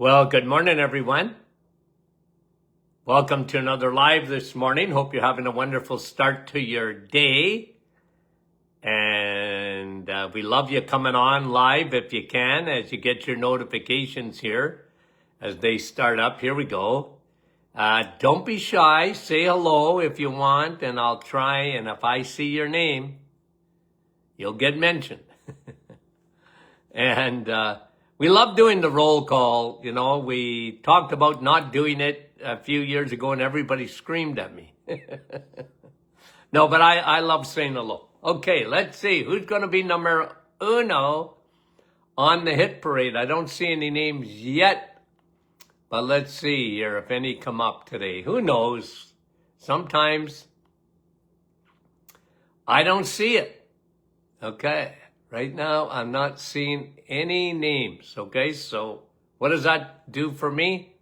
Well, good morning, everyone. Welcome to another live this morning. Hope you're having a wonderful start to your day. And we love you coming on live if you can, as you get your notifications here as they start up. Here we go. Don't be shy. Say hello if you want, and I'll try. And if I see your name, you'll get mentioned. And we love doing the roll call. You know, we talked about not doing it a few years ago and everybody screamed at me. No, but I love saying hello. Okay, let's see. Who's going to be number uno on the hit parade? I don't see any names yet, but let's see here if any come up today. Who knows? Sometimes I don't see it. Okay. Right now, I'm not seeing any names, okay? So what does that do for me?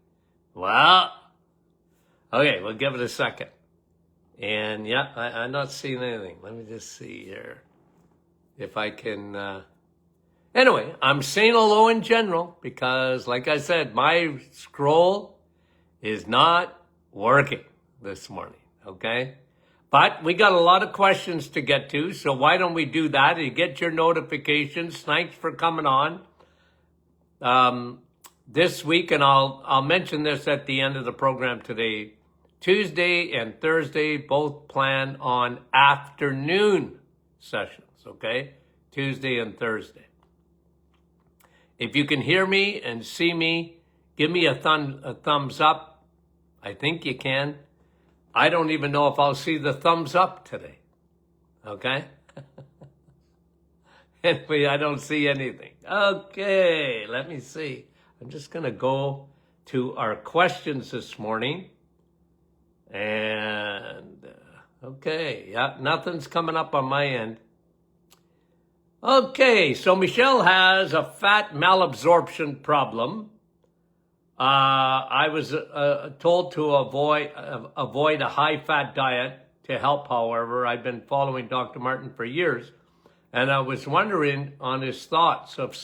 Well, okay, we'll give it a second. And yeah, I'm not seeing anything. Let me just see here if I can. Anyway, I'm saying hello in general because, like I said, my scroll is not working this morning, okay? But we got a lot of questions to get to, so why don't we do that? You get your notifications. Thanks for coming on this week, and I'll mention this at the end of the program today. Tuesday and Thursday both plan on afternoon sessions, okay? Tuesday and Thursday. If you can hear me and see me, give me a thumbs up. I think you can. I don't even know if I'll see the thumbs up today. Okay? Anyway, I don't see anything. Okay, let me see. I'm just going to go to our questions this morning. And, okay, yeah, nothing's coming up on my end. Okay, so Michelle has a fat malabsorption problem. I was told to avoid a high-fat diet to help, however. I've been following Dr. Martin for years, and I was wondering on his thoughts of,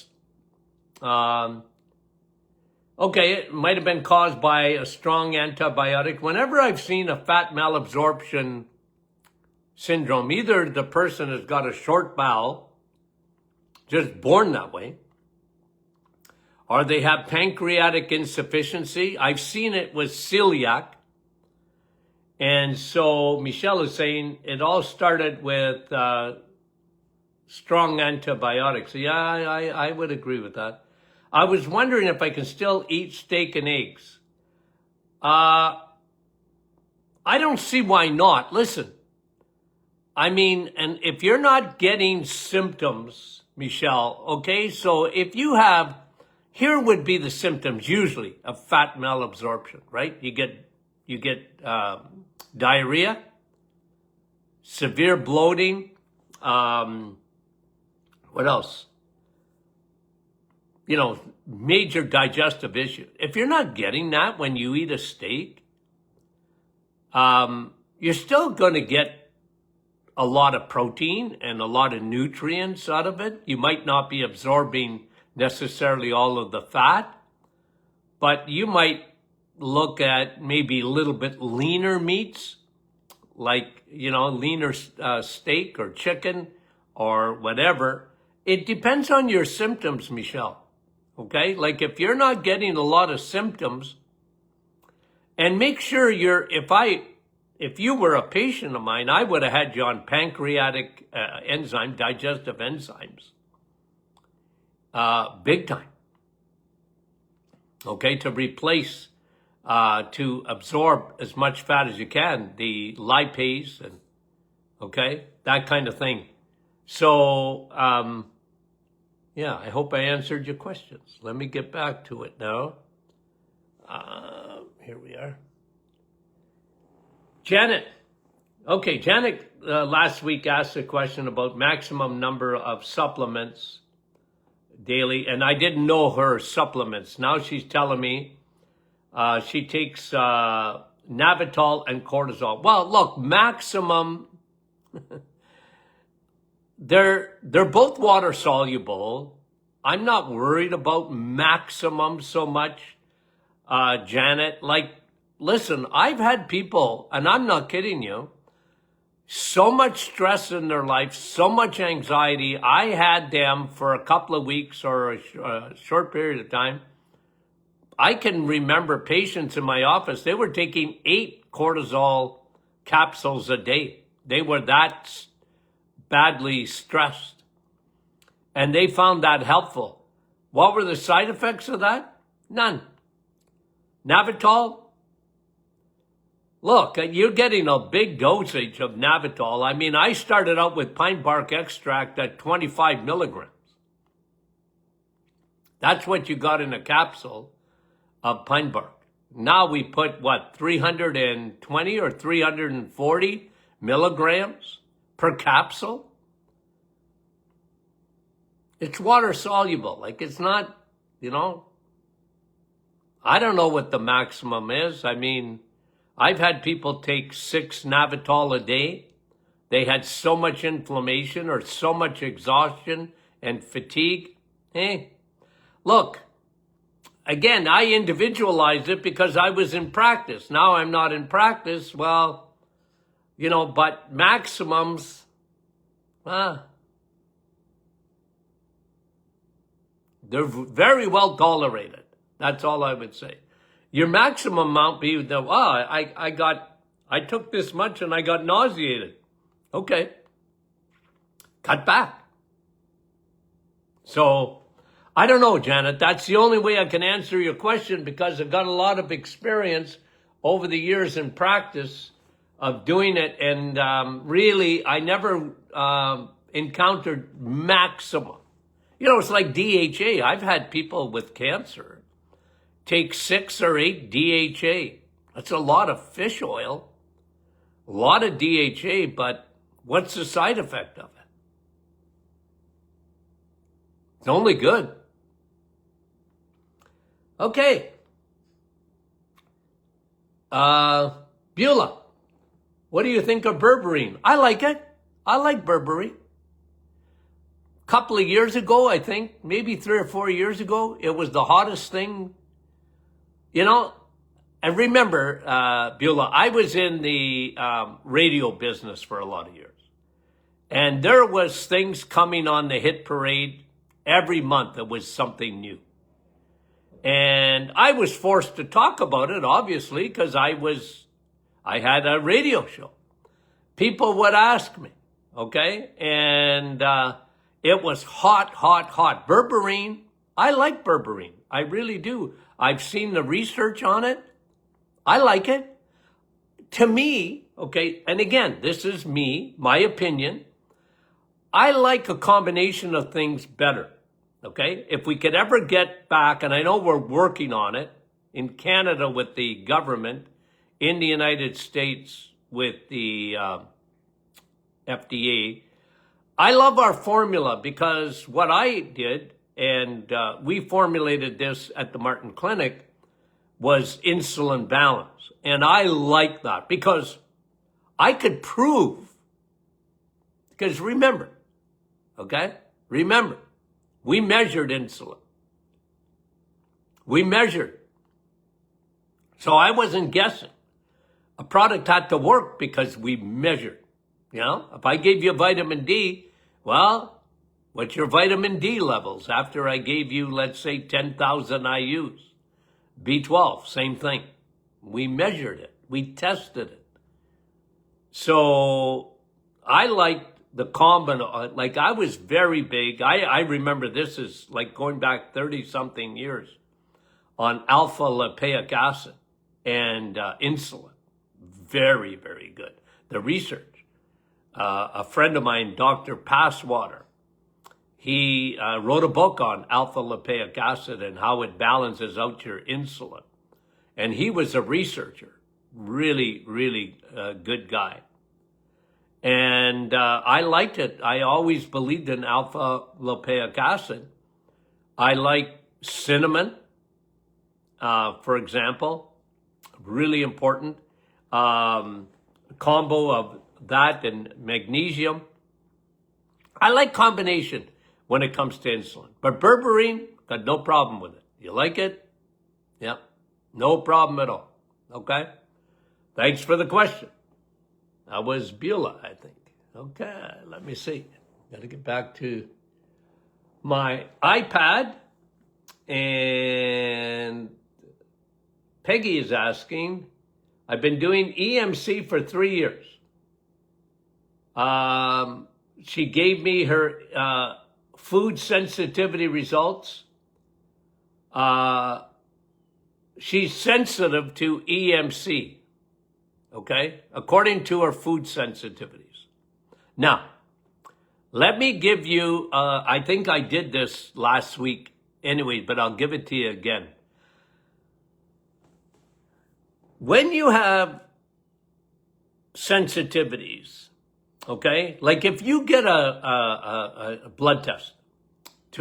okay, it might have been caused by a strong antibiotic. Whenever I've seen a fat malabsorption syndrome, either the person has got a short bowel, just born that way, or they have pancreatic insufficiency. I've seen it with celiac. And so Michelle is saying it all started with strong antibiotics. Yeah, I would agree with that. I was wondering if I can still eat steak and eggs. I don't see why not. Listen, I mean, and if you're not getting symptoms, Michelle, okay, so if you have, here would be the symptoms usually of fat malabsorption, right? You get diarrhea, severe bloating, what else? You know, major digestive issue. If you're not getting that when you eat a steak, you're still going to get a lot of protein and a lot of nutrients out of it. You might not be absorbing necessarily all of the fat, but you might look at maybe a little bit leaner meats, like, you know, leaner steak or chicken or whatever. It depends on your symptoms, Michelle, okay? Like if you're not getting a lot of symptoms, and make sure if you were a patient of mine, I would have had you on pancreatic digestive enzymes. Big time. Okay, to replace, to absorb as much fat as you can, the lipase and, okay, that kind of thing. So, yeah, I hope I answered your questions. Let me get back to it now. Here we are. Janet. Okay, Janet last week asked a question about maximum number of supplements daily, and I didn't know her supplements. Now she's telling me she takes Navitol and cortisol. Well, look, maximum, they're both water soluble. I'm not worried about maximum so much. Janet. Like, listen, I've had people, and I'm not kidding you, so much stress in their life, so much anxiety. I had them for a couple of weeks or a short period of time. I can remember patients in my office, they were taking 8 cortisol capsules a day. They were that badly stressed. And they found that helpful. What were the side effects of that? None. Navitol? Look, you're getting a big dosage of Navitol. I mean, I started out with pine bark extract at 25 milligrams. That's what you got in a capsule of pine bark. Now we put, 320 or 340 milligrams per capsule? It's water soluble. Like, it's not, I don't know what the maximum is. I mean, I've had people take 6 Navitol a day. They had so much inflammation or so much exhaustion and fatigue. Look, again, I individualized it because I was in practice. Now I'm not in practice. Well, but maximums, they're very well tolerated. That's all I would say. Your maximum amount be I took this much and I got nauseated. Okay. Cut back. So, I don't know, Janet. That's the only way I can answer your question because I've got a lot of experience over the years in practice of doing it. And really, I never encountered maximum. It's like DHA. I've had people with cancer take 6 or 8 DHA. That's a lot of fish oil, a lot of DHA, but what's the side effect of it? It's only good. Okay. Beulah, what do you think of berberine? I like it. I like berberine. A couple of years ago, I think, maybe 3 or 4 years ago, it was the hottest thing. And remember, Beulah, I was in the radio business for a lot of years. And there was things coming on the hit parade every month. There was something new. And I was forced to talk about it, obviously, because I had a radio show. People would ask me, okay? And it was hot, hot, hot. Berberine, I like berberine. I really do. I've seen the research on it. I like it. To me, okay, and again, this is me, my opinion. I like a combination of things better, okay? If we could ever get back, and I know we're working on it, in Canada with the government, in the United States with the FDA, I love our formula because what I did, and we formulated this at the Martin Clinic, was insulin balance. And I like that because I could prove, because remember, we measured insulin. We measured. So I wasn't guessing. A product had to work because we measured. If I gave you vitamin D, well, what's your vitamin D levels after I gave you, let's say, 10,000 IUs? B12, same thing. We measured it. We tested it. So I liked the combo. Like, I was very big. I remember this is like going back 30-something years on alpha lipoic acid and insulin. Very, very good. The research. A friend of mine, Dr. Passwater, he wrote a book on alpha lipoic acid and how it balances out your insulin. And he was a researcher, really, really good guy. And I liked it. I always believed in alpha lipoic acid. I like cinnamon, for example, really important. Combo of that and magnesium. I like combination when it comes to insulin. But berberine, got no problem with it. You like it? Yeah. No problem at all. Okay? Thanks for the question. That was Beulah, I think. Okay, let me see. Got to get back to my iPad. And Peggy is asking, I've been doing EMC for 3 years. She gave me her food sensitivity results. She's sensitive to EMC, okay, according to her food sensitivities. Now, let me give you, I think I did this last week anyway, but I'll give it to you again. When you have sensitivities, okay, like if you get a blood test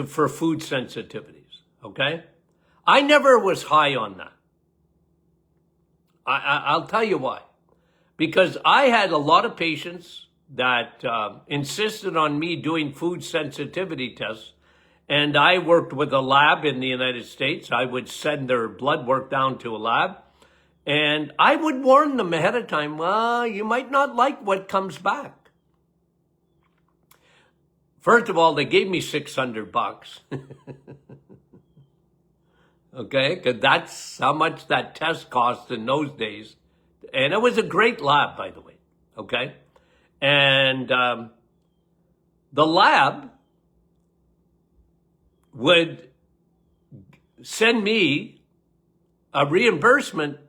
for food sensitivities, okay, I never was high on that. I'll tell you why. Because I had a lot of patients that insisted on me doing food sensitivity tests, and I worked with a lab in the United States. I would send their blood work down to a lab, and I would warn them ahead of time, well, you might not like what comes back. First of all, they gave me $600. Okay, because that's how much that test cost in those days. And it was a great lab, by the way, okay? And the lab would send me a reimbursement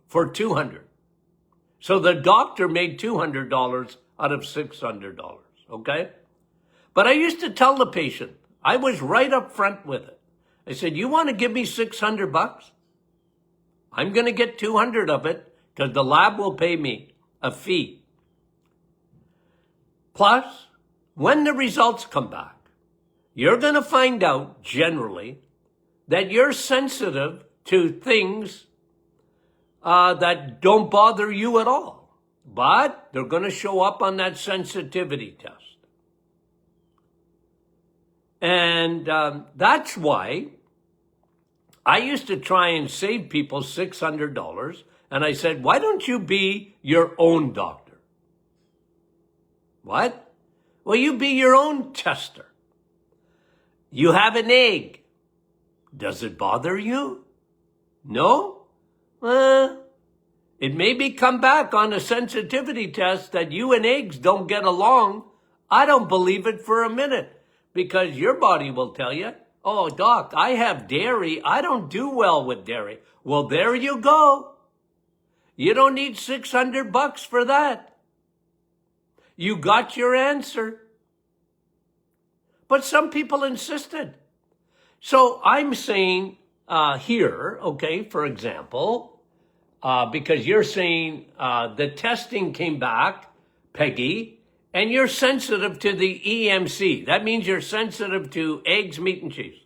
for $200. So the doctor made $200 out of $600, okay? But I used to tell the patient, I was right up front with it. I said, you want to give me $600? I'm going to get 200 of it because the lab will pay me a fee. Plus, when the results come back, you're going to find out generally that you're sensitive to things that don't bother you at all, but they're going to show up on that sensitivity test. And that's why I used to try and save people $600. And I said, why don't you be your own doctor? What? Well, you be your own tester. You have an egg. Does it bother you? No? It maybe come back on a sensitivity test that you and eggs don't get along. I don't believe it for a minute. Because your body will tell you, oh, doc, I have dairy. I don't do well with dairy. Well, there you go. You don't need $600 for that. You got your answer. But some people insisted. So I'm saying here, okay, for example, because you're saying the testing came back, Peggy, and you're sensitive to the EMC. That means you're sensitive to eggs, meat, and cheese.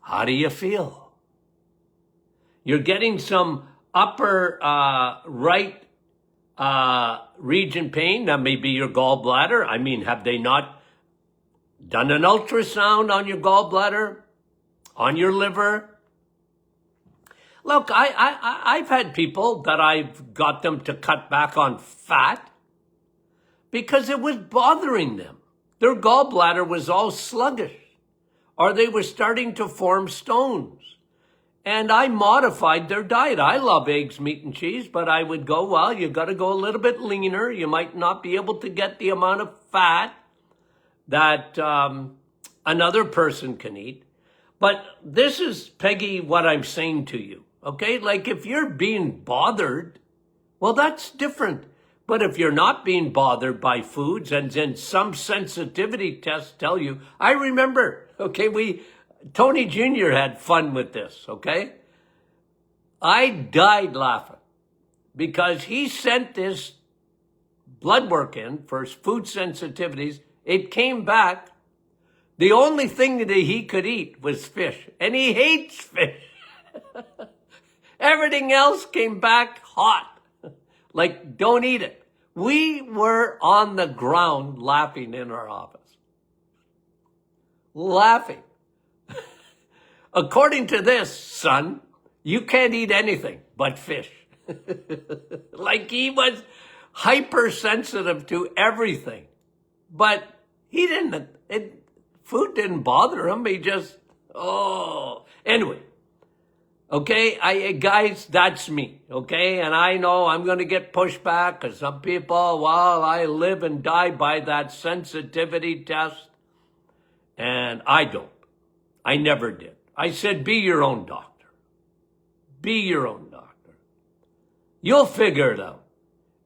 How do you feel? You're getting some upper right region pain. That may be your gallbladder. I mean, have they not done an ultrasound on your gallbladder, on your liver? Look, I've had people that I've got them to cut back on fat because it was bothering them. Their gallbladder was all sluggish, or they were starting to form stones. And I modified their diet. I love eggs, meat, and cheese, but I would go, well, you got to go a little bit leaner. You might not be able to get the amount of fat that another person can eat. But this is, Peggy, what I'm saying to you. Okay, like if you're being bothered, well, that's different. But if you're not being bothered by foods, and then some sensitivity tests tell you, I remember, okay, Tony Jr. had fun with this, okay? I died laughing because he sent this blood work in for food sensitivities. It came back. The only thing that he could eat was fish, and he hates fish. Everything else came back hot. Like, don't eat it. We were on the ground laughing in our office. Laughing. according to this, son, you can't eat anything but fish. Like he was hypersensitive to everything. But he didn't, food didn't bother him. He just, anyway. Okay, guys, that's me. Okay, and I know I'm going to get pushback because some people, well, I live and die by that sensitivity test. And I don't. I never did. I said, be your own doctor. Be your own doctor. You'll figure it out.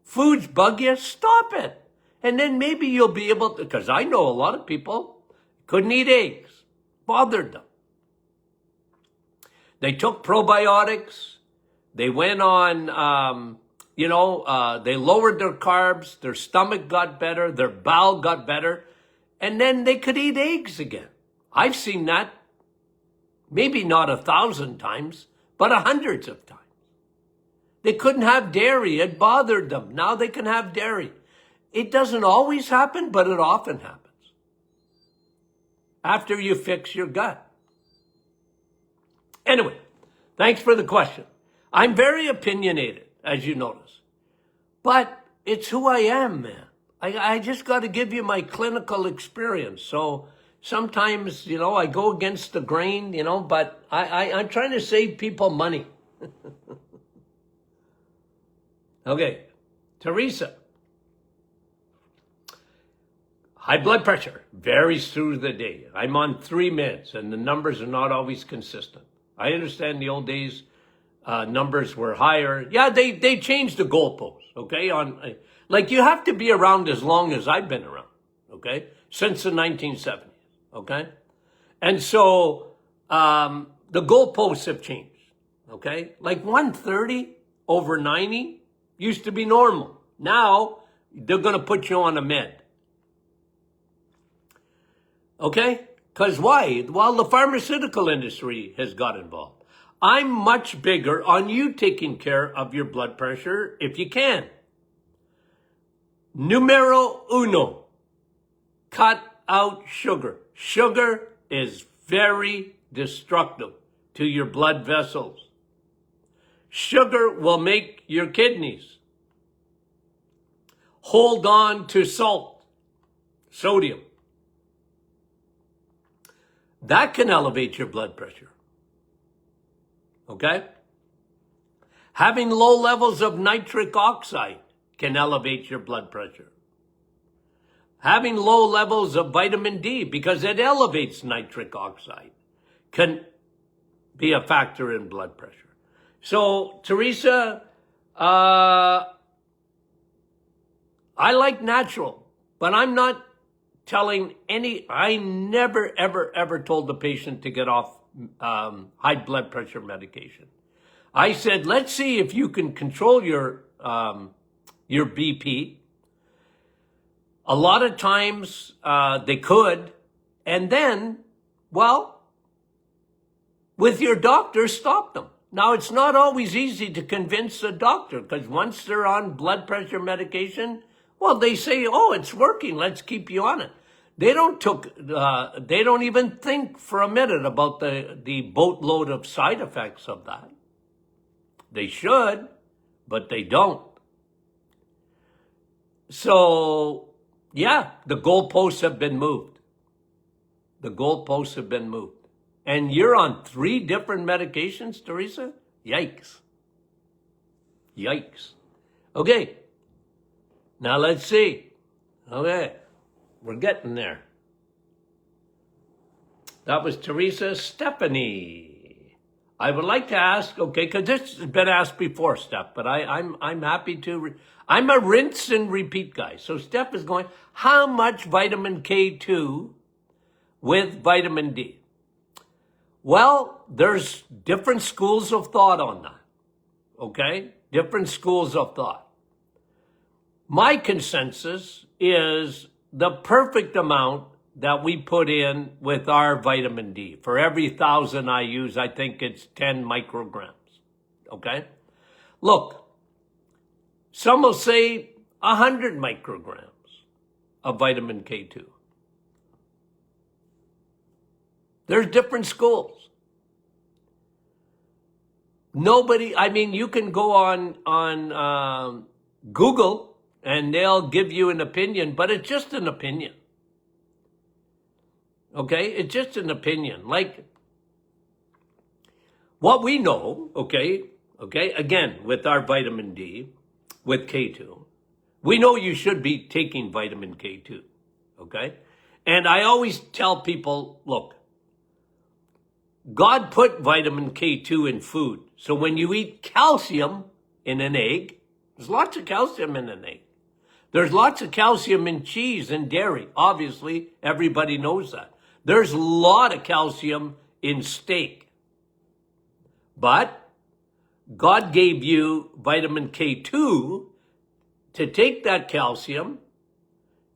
Foods bug you, stop it. And then maybe you'll be able to, because I know a lot of people couldn't eat eggs, bothered them. They took probiotics. They went on, they lowered their carbs. Their stomach got better. Their bowel got better. And then they could eat eggs again. I've seen that maybe not 1,000 times, but hundreds of times. They couldn't have dairy. It bothered them. Now they can have dairy. It doesn't always happen, but it often happens after you fix your gut. Anyway, thanks for the question. I'm very opinionated, as you notice. But it's who I am, man. I just got to give you my clinical experience. So sometimes, I go against the grain, but I'm trying to save people money. Okay, Teresa. High blood pressure varies through the day. I'm on 3 meds, and the numbers are not always consistent. I understand the old days numbers were higher. Yeah, they changed the goalposts, okay? Like you have to be around as long as I've been around, okay? Since the 1970s, okay? And so the goalposts have changed, okay? Like 130 over 90 used to be normal. Now they're going to put you on a med. Okay? Because why? Well, the pharmaceutical industry has got involved. I'm much bigger on you taking care of your blood pressure if you can. Numero uno. Cut out sugar. Sugar is very destructive to your blood vessels. Sugar will make your kidneys hold on to salt, sodium. That can elevate your blood pressure. Okay? Having low levels of nitric oxide can elevate your blood pressure. Having low levels of vitamin D, because it elevates nitric oxide, can be a factor in blood pressure. So, Teresa, I like natural, but I'm not telling I never, ever told the patient to get off high blood pressure medication. I said, let's see if you can control your BP. A lot of times they could, and then, with your doctor, stop them. Now, it's not always easy to convince a doctor, because once they're on blood pressure medication, they say, it's working, let's keep you on it. They don't even think for a minute about the boatload of side effects of that. They should, but they don't. So, yeah, the goalposts have been moved. The goalposts have been moved. And you're on 3 different medications, Teresa? Yikes. Yikes. Okay. Now let's see. Okay. We're getting there. That was Teresa. Stephanie. I would like to ask, because this has been asked before, Steph, but I'm happy to, I'm a rinse and repeat guy. So Steph is going, how much vitamin K2 with vitamin D? Well, there's different schools of thought on that, okay? Different schools of thought. My consensus is the perfect amount that we put in with our vitamin D. For every 1,000 I use, I think it's 10 micrograms, okay? Look, some will say 100 micrograms of vitamin K2. There's different schools. Nobody, I mean, you can go on Google and they'll give you an opinion, but it's just an opinion. Okay? It's just an opinion. Like what we know, okay, again, with our vitamin D, with K2, we know you should be taking vitamin K2, okay? And I always tell people, look, God put vitamin K2 in food. So when you eat calcium in an egg, there's lots of calcium in an egg. There's lots of calcium in cheese and dairy. Obviously, everybody knows that. There's a lot of calcium in steak. But God gave you vitamin K2 to take that calcium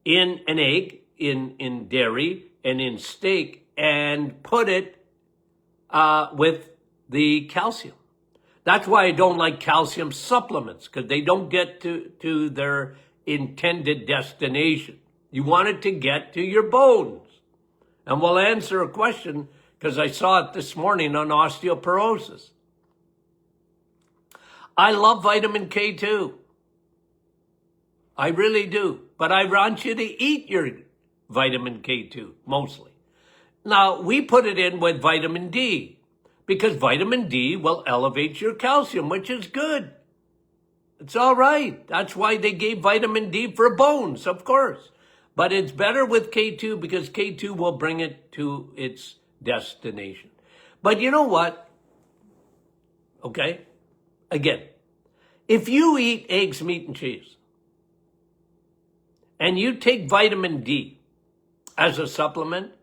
in an egg, in dairy, and in steak, and put it with the calcium. That's why I don't like calcium supplements, because they don't get to their intended destination. You want it to get to your bones. And we'll answer a question, because I saw it this morning on osteoporosis. I love vitamin K2. I really do. But I want you to eat your vitamin K2, mostly. Now, we put it in with vitamin D, because vitamin D will elevate your calcium, which is good. It's all right. That's why they gave vitamin D for bones, of course. But it's better with K2 because K2 will bring it to its destination. But you know what? Okay? Again, if you eat eggs, meat, and cheese, and you take vitamin D as a supplement,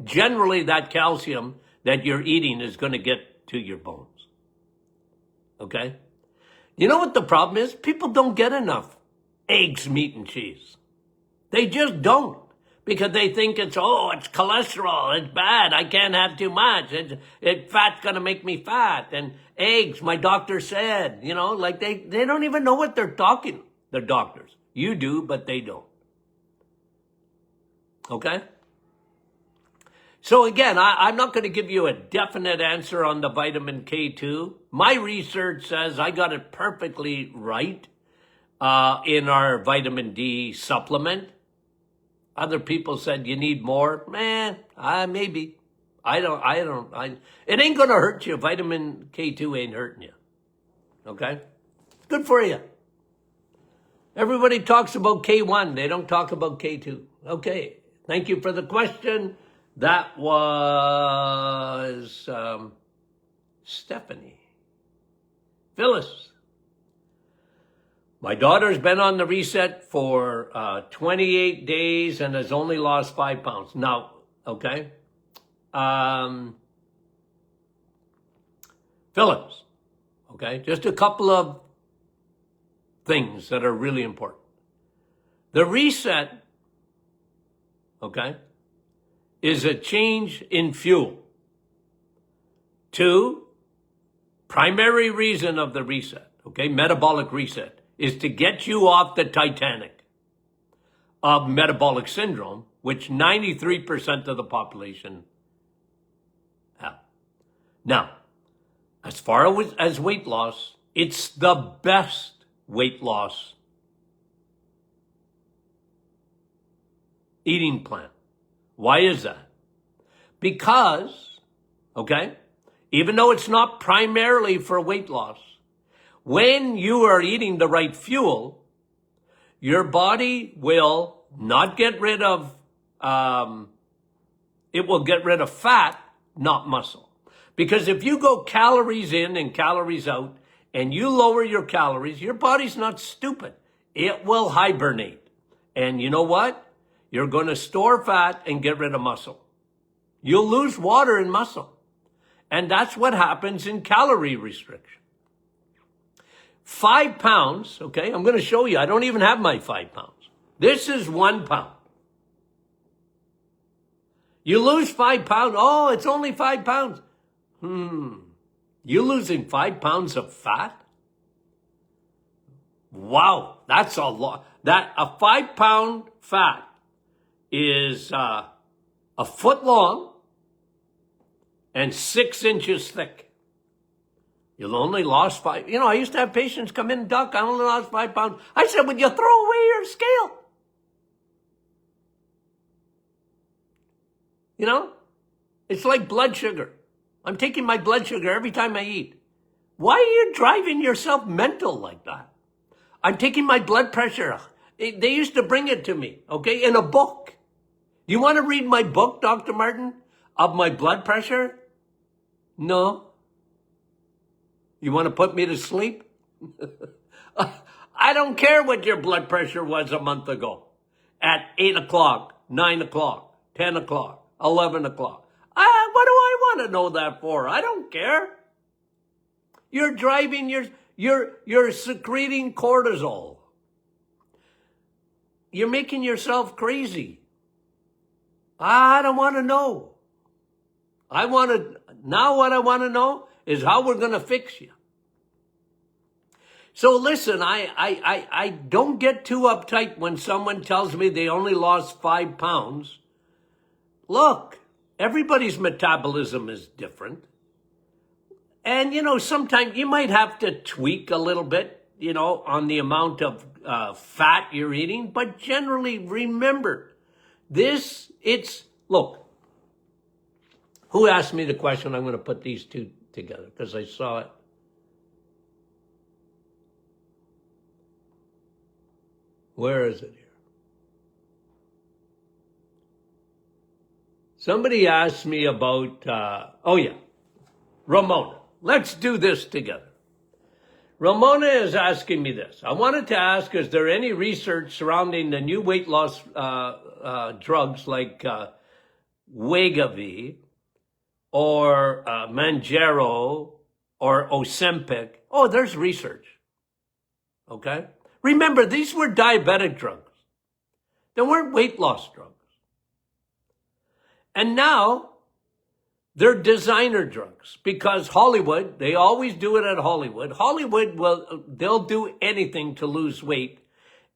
generally that calcium that you're eating is going to get to your bones. Okay? You know what the problem is? People don't get enough eggs, meat, and cheese. They just don't. Because they think it's cholesterol, it's bad, I can't have too much, fat's going to make me fat. And eggs, my doctor said, like they don't even know what they're talking, the doctors. You do, but they don't. Okay? So again, I'm not going to give you a definite answer on the vitamin K2. My research says I got it perfectly right in our vitamin D supplement. Other people said you need more. Maybe. It ain't going to hurt you. Vitamin K2 ain't hurting you. Okay? Good for you. Everybody talks about K1. They don't talk about K2. Okay. Thank you for the question. That was Stephanie. Phyllis. My daughter's been on the reset for 28 days and has only lost 5 pounds. Now, okay. Phyllis, okay, just a couple of things that are really important. The reset, okay, is a change in fuel. 2, primary reason of the reset, okay, metabolic reset, is to get you off the Titanic of metabolic syndrome, which 93% of the population have. Now, as far as weight loss, it's the best weight loss eating plan. Why is that? Because, okay, even though it's not primarily for weight loss, when you are eating the right fuel, your body will not get rid of, it will get rid of fat, not muscle. Because if you go calories in and calories out, and you lower your calories, your body's not stupid. It will hibernate. And you know what? You're going to store fat and get rid of muscle. You'll lose water and muscle. And that's what happens in calorie restriction. 5 pounds, okay, I'm going to show you. I don't even have my 5 pounds. This is 1 pound. You lose 5 pounds. Oh, it's only 5 pounds. You losing 5 pounds of fat? Wow, that's a lot. That a 5 pound fat is a foot long and 6 inches thick. You only lost 5. I used to have patients come in, Doc, I only lost 5 pounds. I said, would you throw away your scale? It's like blood sugar. I'm taking my blood sugar every time I eat. Why are you driving yourself mental like that? I'm taking my blood pressure. They used to bring it to me, okay, in a book. Do you want to read my book, Dr. Martin, of my blood pressure? No. You want to put me to sleep? I don't care what your blood pressure was a month ago. At 8 o'clock, 9 o'clock, 10 o'clock, 11 o'clock. What do I want to know that for? I don't care. You're driving, you're secreting cortisol. You're making yourself crazy. I don't want to know. Now what I want to know is how we're going to fix you. So listen, I don't get too uptight when someone tells me they only lost 5 pounds. Look, everybody's metabolism is different. And, sometimes you might have to tweak a little bit, on the amount of fat you're eating. But generally, remember, look, who asked me the question? I'm going to put these two together because I saw it. Where is it here? Somebody asked me about, Ramona. Let's do this together. Ramona is asking me this. I wanted to ask, is there any research surrounding the new weight loss drugs like Wegovy or Mounjaro or Ozempic? Oh, there's research. Okay? Remember, these were diabetic drugs. They weren't weight loss drugs. And now they're designer drugs because Hollywood, they always do it at Hollywood. They'll do anything to lose weight.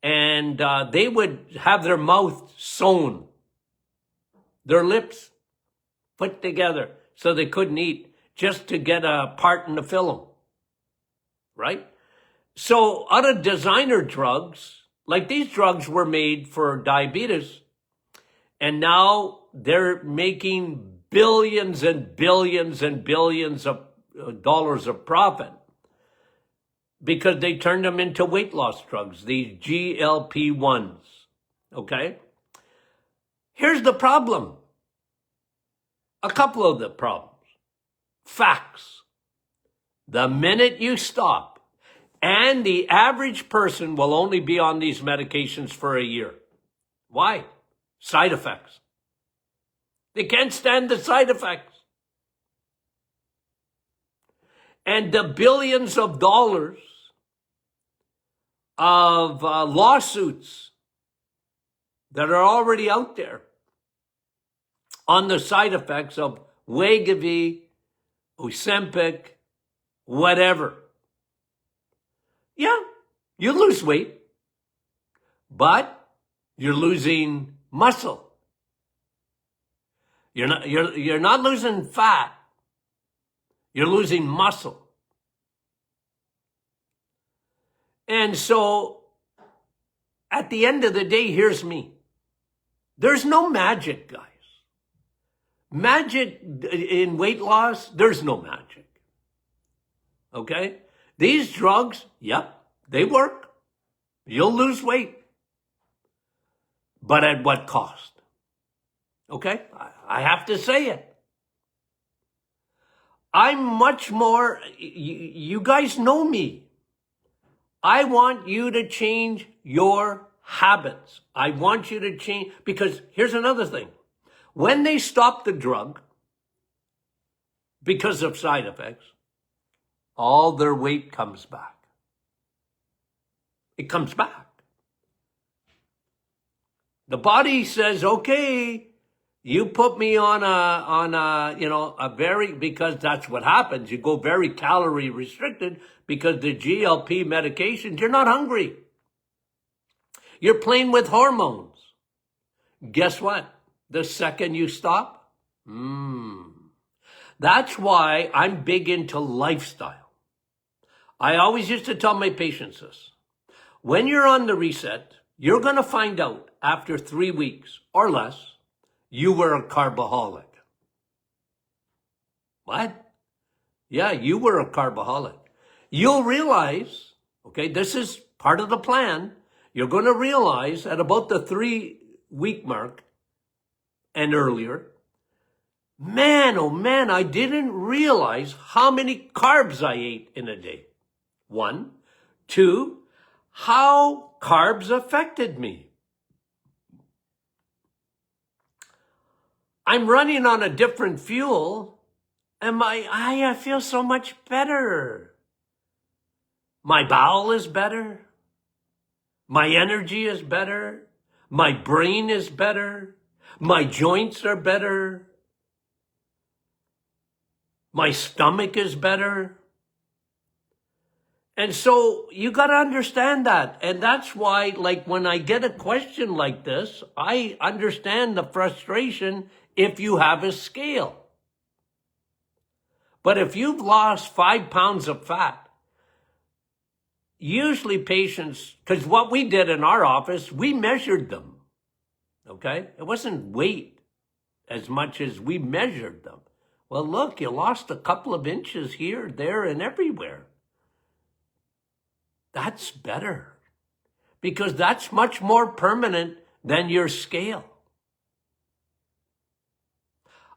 And they would have their mouth sewn, their lips put together so they couldn't eat just to get a part in the film. Right? So out of designer drugs, like these drugs were made for diabetes, and now they're making billions and billions and billions of dollars of profit because they turned them into weight loss drugs, these GLP-1s, okay? Here's the problem. A couple of the problems. Facts. The minute you stop, and the average person will only be on these medications for a year. Why? Side effects. They can't stand the side effects. And the billions of dollars of lawsuits that are already out there on the side effects of Wegovy, Ozempic, whatever. Yeah, you lose weight, but you're losing muscle. You're not losing fat. You're losing muscle. And so at the end of the day, here's me. There's no magic, guys. Magic in weight loss, there's no magic. Okay? These drugs, yep, they work. You'll lose weight. But at what cost? Okay? I have to say it. I'm much more, you guys know me. I want you to change your habits. I want you to change, because here's another thing. When they stop the drug because of side effects, all their weight comes back. It comes back. The body says, okay, you put me on because that's what happens. You go very calorie restricted because the GLP medications, you're not hungry. You're playing with hormones. Guess what? The second you stop, that's why I'm big into lifestyle. I always used to tell my patients this. When you're on the reset, you're going to find out after 3 weeks or less, you were a carbaholic. What? Yeah, you were a carbaholic. You'll realize, okay, this is part of the plan. You're going to realize at about the 3-week mark and earlier, man, oh man, I didn't realize how many carbs I ate in a day. 1. 2, how carbs affected me. I'm running on a different fuel, and I feel so much better. My bowel is better. My energy is better. My brain is better. My joints are better. My stomach is better. And so you got to understand that. And that's why, like, when I get a question like this, I understand the frustration if you have a scale. But if you've lost 5 pounds of fat, usually patients, because what we did in our office, we measured them. Okay? It wasn't weight as much as we measured them. Well, look, you lost a couple of inches here, there, and everywhere. That's better, because that's much more permanent than your scale.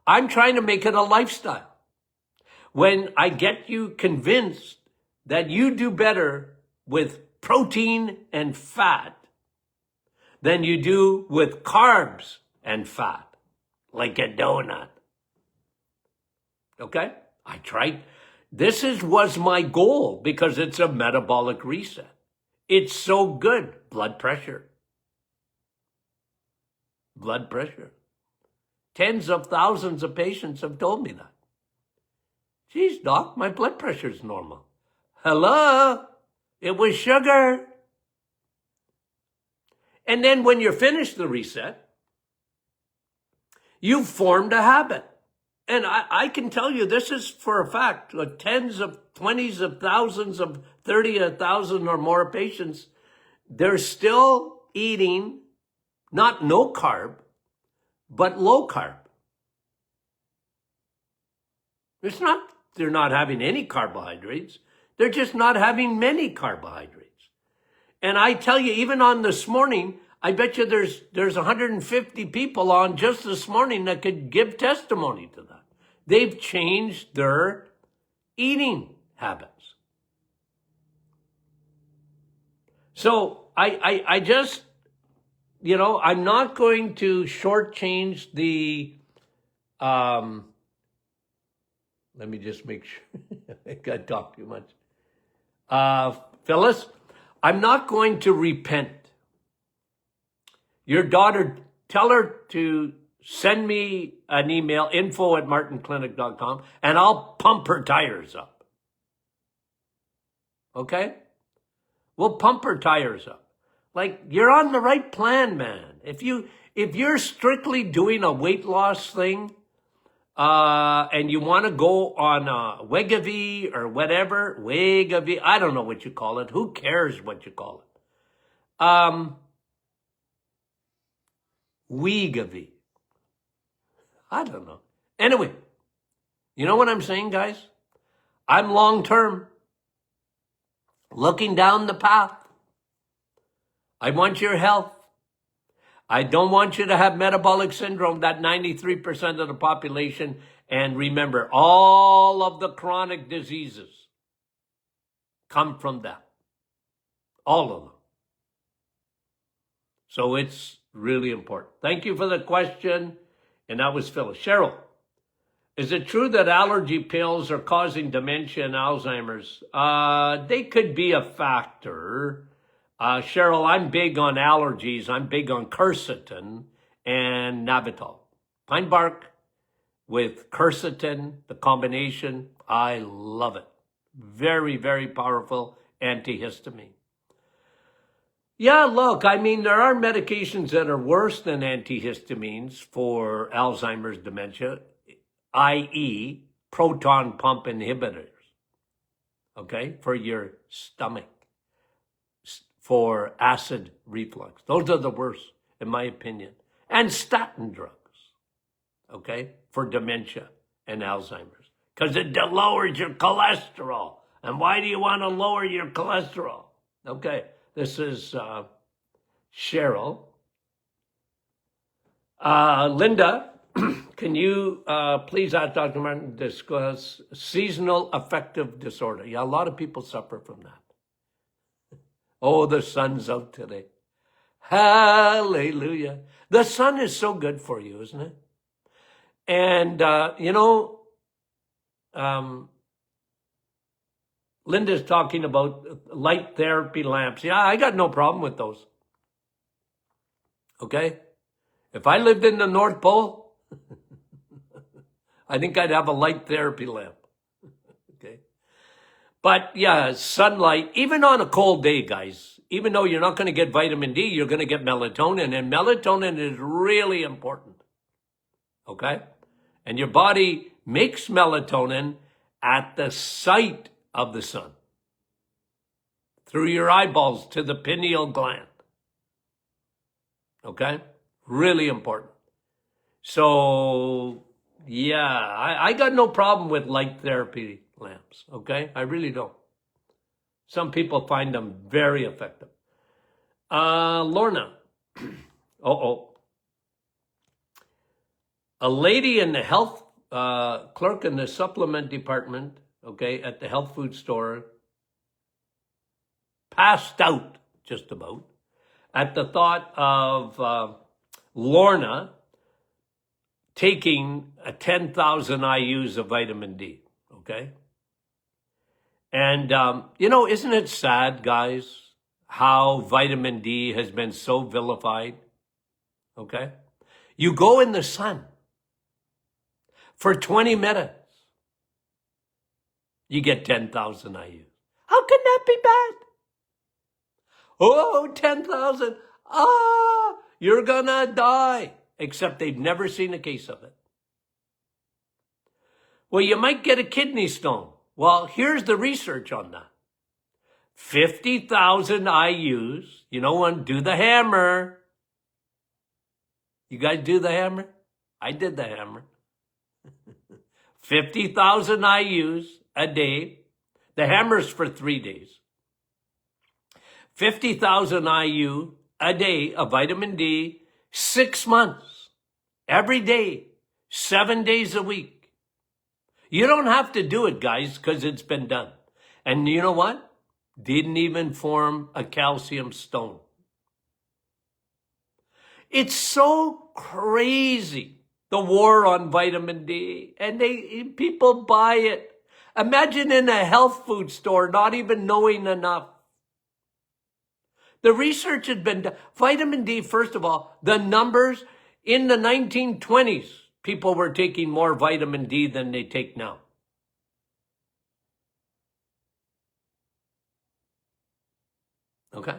I'm trying to make it a lifestyle. When I get you convinced that you do better with protein and fat than you do with carbs and fat, like a donut. Okay? I tried. This was my goal because it's a metabolic reset. It's so good. Blood pressure. Blood pressure. Tens of thousands of patients have told me that. Geez, doc, my blood pressure is normal. Hello? It was sugar. And then when you're finished the reset, you've formed a habit. And I can tell you, this is for a fact, like tens of, 20s of thousands of 30,000 or more patients, they're still eating not no carb, but low carb. It's not, they're not having any carbohydrates. They're just not having many carbohydrates. And I tell you, even on this morning, I bet you there's 150 people on just this morning that could give testimony to that. They've changed their eating habits. So I just, I'm not going to shortchange the, let me just make sure, I got to talk too much. Phyllis, I'm not going to repent. Your daughter, tell her to send me an email, info@martinclinic.com, and I'll pump her tires up. Okay? We'll pump her tires up. Like, you're on the right plan, man. If you're strictly doing a weight loss thing, and you want to go on Wegovy or whatever, Wegovy, I don't know what you call it. Who cares what you call it? Wegovy. I don't know. Anyway, you know what I'm saying, guys? I'm long-term, looking down the path. I want your health. I don't want you to have metabolic syndrome, that 93% of the population. And remember, all of the chronic diseases come from that. All of them. So it's really important. Thank you for the question. And that was Phyllis. Cheryl, is it true that allergy pills are causing dementia and Alzheimer's? They could be a factor. Cheryl, I'm big on allergies. I'm big on quercetin and Navital. Pine bark with quercetin, the combination, I love it. Very, very powerful antihistamine. Yeah, look, I mean, there are medications that are worse than antihistamines for Alzheimer's dementia, i.e. proton pump inhibitors. okay, for your stomach, for acid reflux. Those are the worst, in my opinion. And statin drugs, okay, for dementia and Alzheimer's, because it lowers your cholesterol. And why do you want to lower your cholesterol? Okay, this is Cheryl. Linda, can you please ask Dr. Martin to discuss seasonal affective disorder? Yeah, a lot of people suffer from that. Oh, the sun's out today. Hallelujah. The sun is so good for you, isn't it? And, Linda's talking about light therapy lamps. Yeah, I got no problem with those. Okay? If I lived in the North Pole, I think I'd have a light therapy lamp. Okay? But yeah, sunlight, even on a cold day, guys, even though you're not going to get vitamin D, you're going to get melatonin. And melatonin is really important. Okay? And your body makes melatonin at the sight of the sun, through your eyeballs to the pineal gland. Okay? Really important. So, yeah, I got no problem with light therapy lamps. Okay? I really don't. Some people find them very effective. Lorna. A lady in the health clerk in the supplement department, okay, at the health food store, passed out just about at the thought of Lorna taking 10,000 IUs of vitamin D, okay? And, isn't it sad, guys, how vitamin D has been so vilified, okay? You go in the sun for 20 minutes, you get 10,000 IUs. How can that be bad? Oh, 10,000. You're gonna die. Except they've never seen a case of it. Well, you might get a kidney stone. Well, here's the research on that. 50,000 IUs. You know what? Do the hammer. You guys do the hammer? I did the hammer. 50,000 IUs a day. The hammer's for 3 days. 50,000 IU a day of vitamin D, 6 months, every day, 7 days a week. You don't have to do it, guys, because it's been done. And you know what? Didn't even form a calcium stone. It's so crazy, the war on vitamin D, and people buy it. Imagine in a health food store not even knowing enough. The research had been done. Vitamin D, first of all, the numbers in the 1920s, people were taking more vitamin D than they take now. Okay?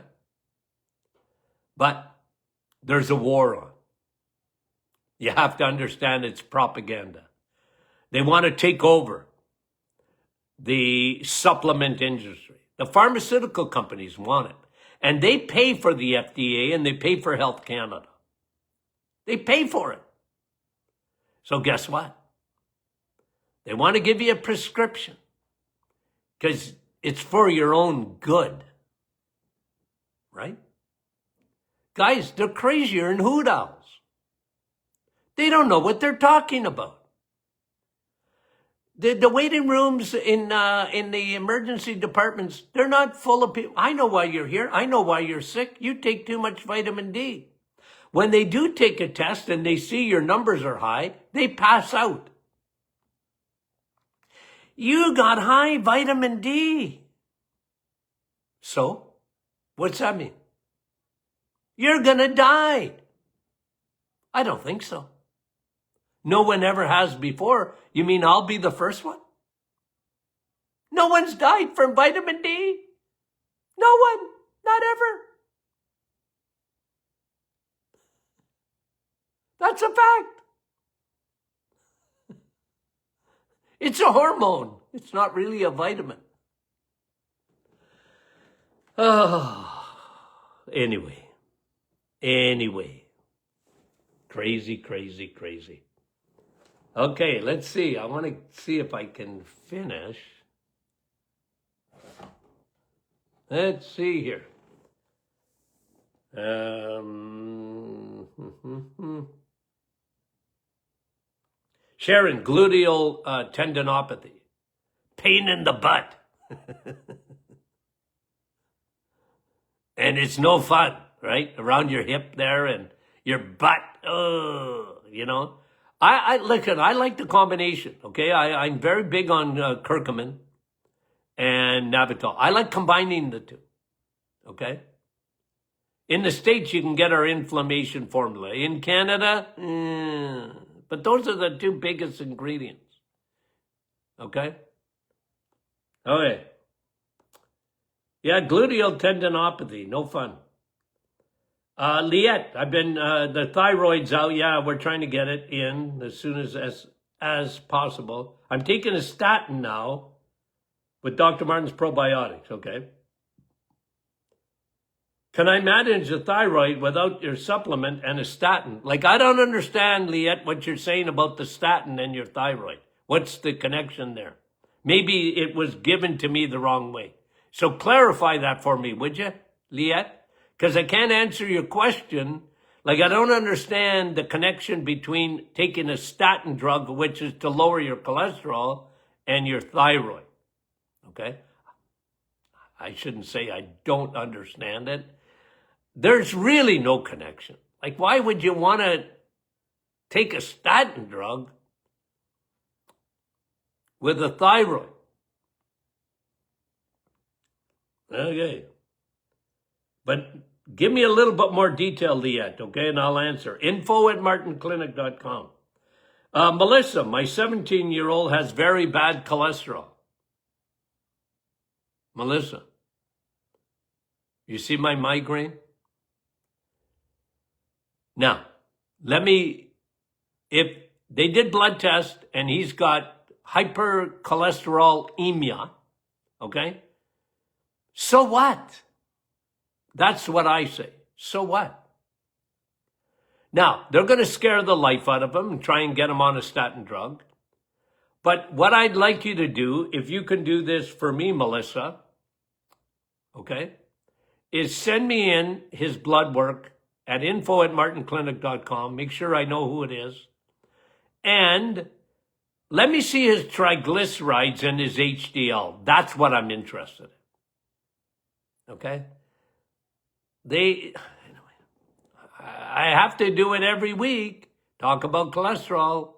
But there's a war on. You have to understand it's propaganda. They want to take over the supplement industry. The pharmaceutical companies want it. And they pay for the FDA and they pay for Health Canada. They pay for it. So guess what? They want to give you a prescription because it's for your own good. Right? Guys, they're crazier than hoot owls. They don't know what they're talking about. The waiting rooms in the emergency departments, they're not full of people. I know why you're here. I know why you're sick. You take too much vitamin D. When they do take a test and they see your numbers are high, they pass out. You got high vitamin D. So, what's that mean? You're gonna die. I don't think so. No one ever has before. You mean I'll be the first one? No one's died from vitamin D. No one. Not ever. That's a fact. It's a hormone. It's not really a vitamin. Oh, anyway. Crazy, crazy, crazy. Okay, let's see. I want to see if I can finish. Let's see here. Sharon, gluteal tendinopathy. Pain in the butt. And it's no fun, right? Around your hip there and your butt. Oh, I listen, I like the combination, okay? I'm very big on curcumin and Navital. I like combining the two, okay? In the States, you can get our inflammation formula. In Canada, but those are the two biggest ingredients, okay? Okay. Yeah, gluteal tendinopathy, no fun. Liette, I've been, the thyroid's out. Yeah, we're trying to get it in as soon as possible. I'm taking a statin now with Dr. Martin's probiotics, okay? Can I manage the thyroid without your supplement and a statin? Like, I don't understand, Liette, what you're saying about the statin and your thyroid. What's the connection there? Maybe it was given to me the wrong way. So clarify that for me, would you, Liette? Because I can't answer your question. Like, I don't understand the connection between taking a statin drug, which is to lower your cholesterol, and your thyroid, okay? I shouldn't say I don't understand it. There's really no connection. Like, why would you want to take a statin drug with a thyroid? Okay. But give me a little bit more detail, Liette, okay, and I'll answer. info@martinclinic.com. Melissa, my 17-year-old has very bad cholesterol. Melissa, you see my migraine? Now, if they did blood test and he's got hypercholesterolemia, okay? So what? That's what I say. So what? Now, they're going to scare the life out of him and try and get him on a statin drug. But what I'd like you to do, if you can do this for me, Melissa, okay, is send me in his blood work at info@martinclinic.com. Make sure I know who it is. And let me see his triglycerides and his HDL. That's what I'm interested in. Okay? I have to do it every week. Talk about cholesterol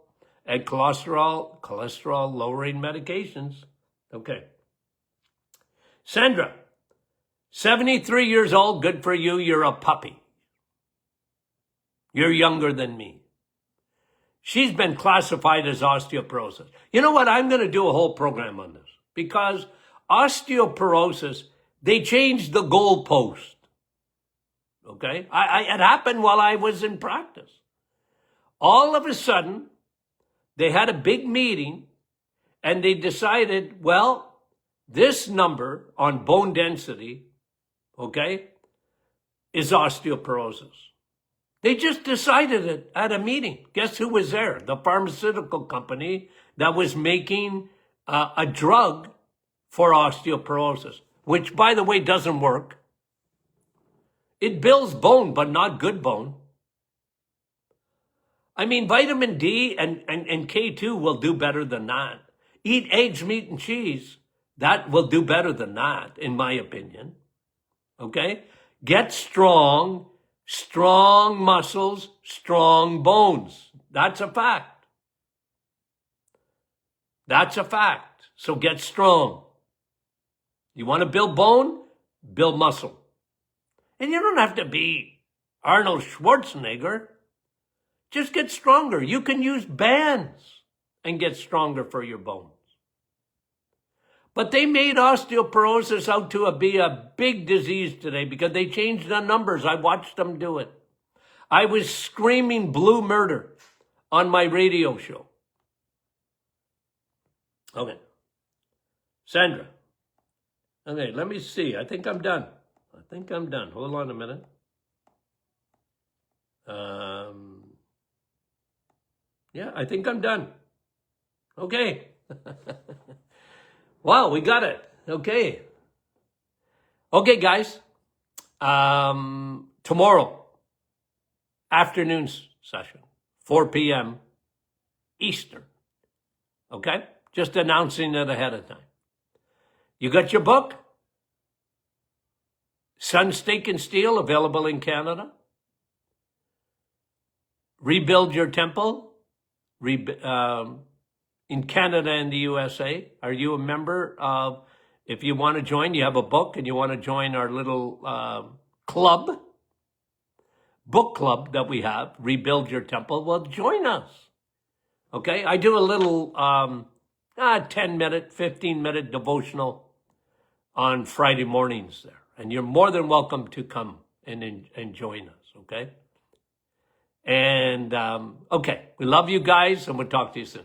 and cholesterol lowering medications. Okay. Sandra, 73 years old, good for you. You're a puppy. You're younger than me. She's been classified as osteoporosis. You know what? I'm going to do a whole program on this because osteoporosis, they changed the goalpost. Okay? It happened while I was in practice. All of a sudden, they had a big meeting and they decided, well, this number on bone density, okay, is osteoporosis. They just decided it at a meeting. Guess who was there? The pharmaceutical company that was making a drug for osteoporosis, which, by the way, doesn't work. It builds bone, but not good bone. I mean, vitamin D and K2 will do better than that. Eat eggs, meat, and cheese. That will do better than that, in my opinion. Okay? Get strong muscles, strong bones. That's a fact. That's a fact. So get strong. You want to build bone? Build muscle. And you don't have to be Arnold Schwarzenegger. Just get stronger. You can use bands and get stronger for your bones. But they made osteoporosis out to be a big disease today because they changed the numbers. I watched them do it. I was screaming blue murder on my radio show. Okay. Sandra. Okay, let me see. I think I'm done. I think I'm done. Hold on a minute. Yeah, I think I'm done. Okay. Wow, we got it. Okay. Okay, guys. Tomorrow, afternoon session, 4 p.m. Eastern. Okay? Just announcing it ahead of time. You got your book? Sun, Steak, and Steel, available in Canada. Rebuild Your Temple, in Canada and the USA. Are you a member of, if you want to join, you have a book and you want to join our little book club that we have, Rebuild Your Temple, well, join us. Okay? I do a little 10-minute, 15-minute devotional on Friday mornings there. And you're more than welcome to come and join us, okay? And, okay, we love you guys, and we'll talk to you soon.